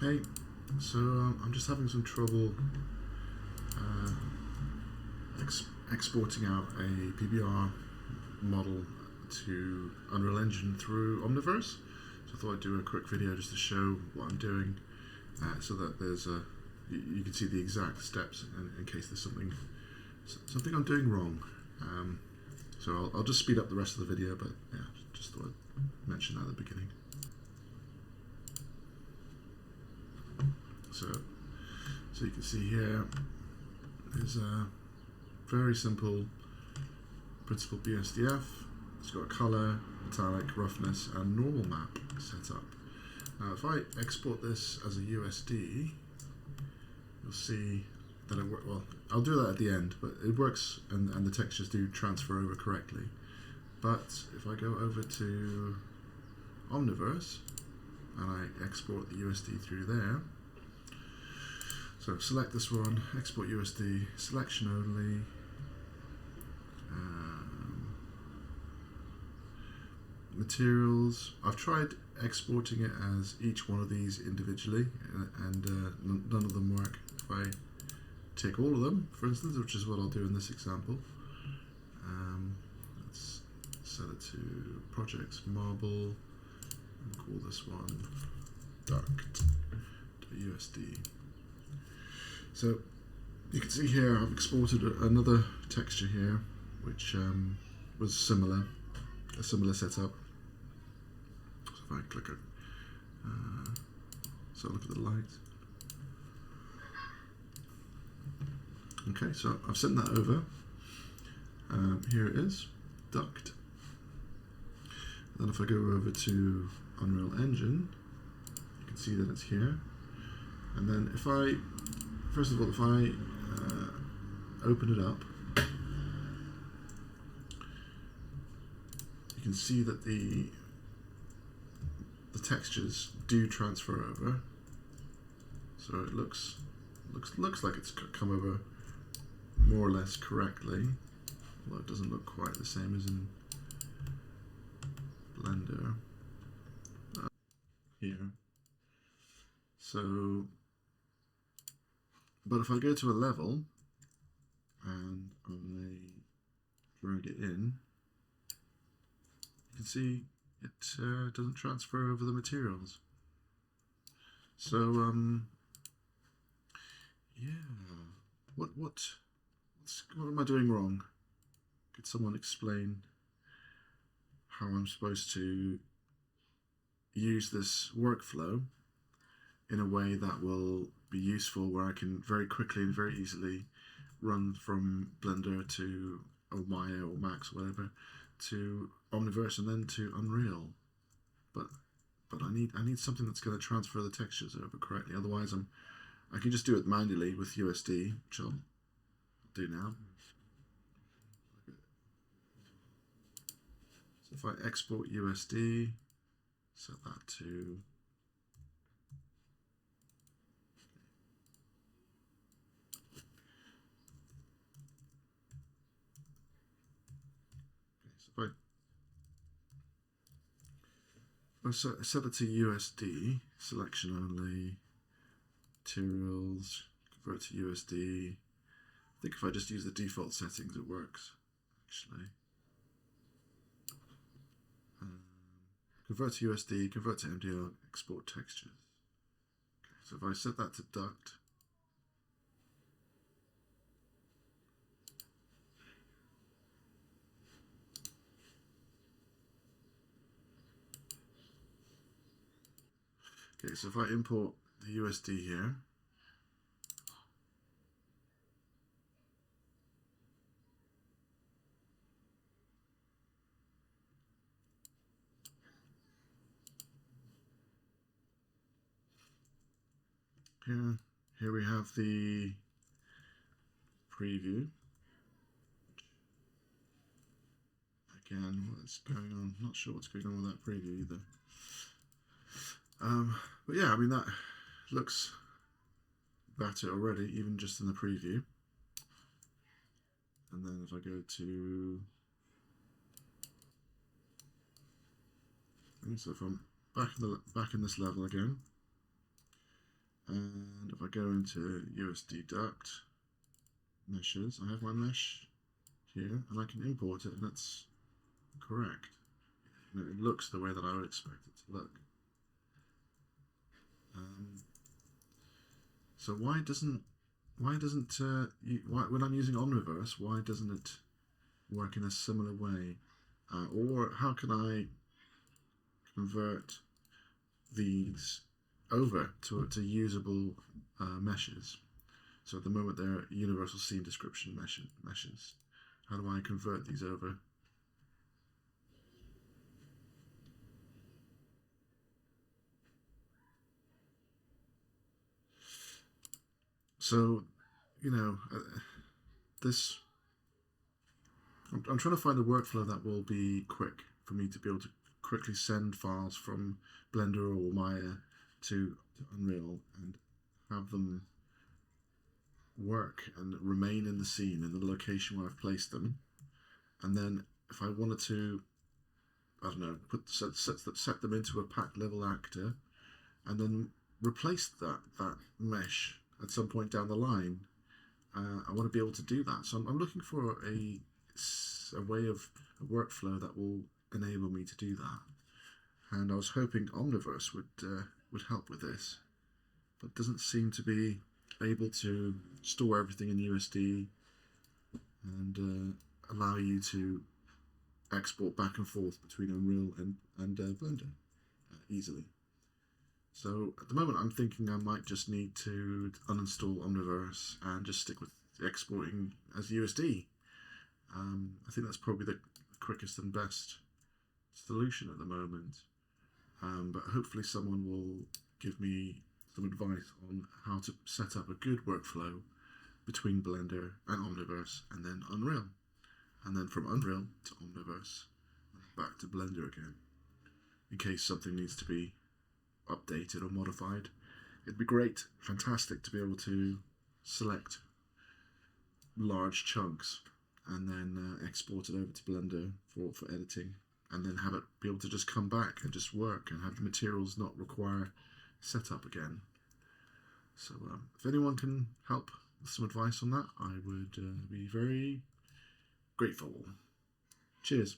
Hey, so I'm just having some trouble uh, exporting out a PBR model to Unreal Engine through Omniverse. So I thought I'd do a quick video just to show what I'm doing, so that there's you can see the exact steps in case there's something I'm doing wrong. So I'll just speed up the rest of the video, but yeah, just thought I'd mention that at the beginning. So you can see here is a very simple principal BSDF. It's got a color, metallic, roughness, and normal map set up. Now, if I export this as a USD, you'll see that it works. Well, I'll do that at the end, but it works, and the textures do transfer over correctly. But if I go over to Omniverse and I export the USD through there, so select this one, export USD, selection only, materials. I've tried exporting it as each one of these individually, and none of them work. If I take all of them, for instance, which is what I'll do in this example, let's set it to projects marble, and call this one duct.usd. So you can see here I've exported another texture here, which was a similar setup. So if I click it, so look at the light. Okay, so I've sent that over. Here it is, duct. Then if I go over to Unreal Engine, you can see that it's here. And then if I, first of all, if I open it up, you can see that the textures do transfer over. So it looks like it's come over more or less correctly, although it doesn't look quite the same as in Blender here. So, but if I go to a level and I drag it in, you can see it doesn't transfer over the materials. So yeah, what am I doing wrong? Could someone explain how I'm supposed to use this workflow in a way that will be useful, where I can very quickly and very easily run from Blender to Maya or Max or whatever to Omniverse and then to Unreal? But I need something that's going to transfer the textures over correctly. Otherwise, I can just do it manually with USD, which I'll do now. So if I export USD, set that to I set it to USD, selection only, materials, convert to USD. I think if I just use the default settings, it works, actually. Convert to USD, convert to MDL, export textures. Okay, so if I set that to duct, okay, so if I import the USD here, here we have the preview. Again, what's going on? Not sure what's going on with that preview either. But yeah, I mean, that looks better already, even just in the preview. And then if I go to, so if I'm back in this level again, go into USD duct meshes, I have my mesh here, and I can import it, and it's correct. It looks the way that I would expect it to look. So why doesn't when I'm using omniverse, why doesn't it work in a similar way? Or how can I convert these over to usable meshes? So at the moment they're universal scene description meshes. How do I convert these over? So, this I'm trying to find a workflow that will be quick for me to be able to quickly send files from Blender or Maya to Unreal and have them work and remain in the scene in the location where I've placed them. And then if I wanted to, I don't know, set them into a pack level actor and then replace that mesh at some point down the line, I want to be able to do that. So I'm looking for a way of a workflow that will enable me to do that. And I was hoping Omniverse would help with this, but doesn't seem to be able to store everything in USD and allow you to export back and forth between Unreal and Blender easily. So at the moment I'm thinking I might just need to uninstall Omniverse and just stick with exporting as USD. I think that's probably the quickest and best solution at the moment. But hopefully someone will give me some advice on how to set up a good workflow between Blender and Omniverse and then Unreal. And then from Unreal to Omniverse and back to Blender again. In case something needs to be updated or modified. It'd be great, fantastic to be able to select large chunks and then export it over to Blender for editing, and then have it be able to just come back and just work and have the materials not require setup again. So if anyone can help with some advice on that, I would be very grateful. Cheers.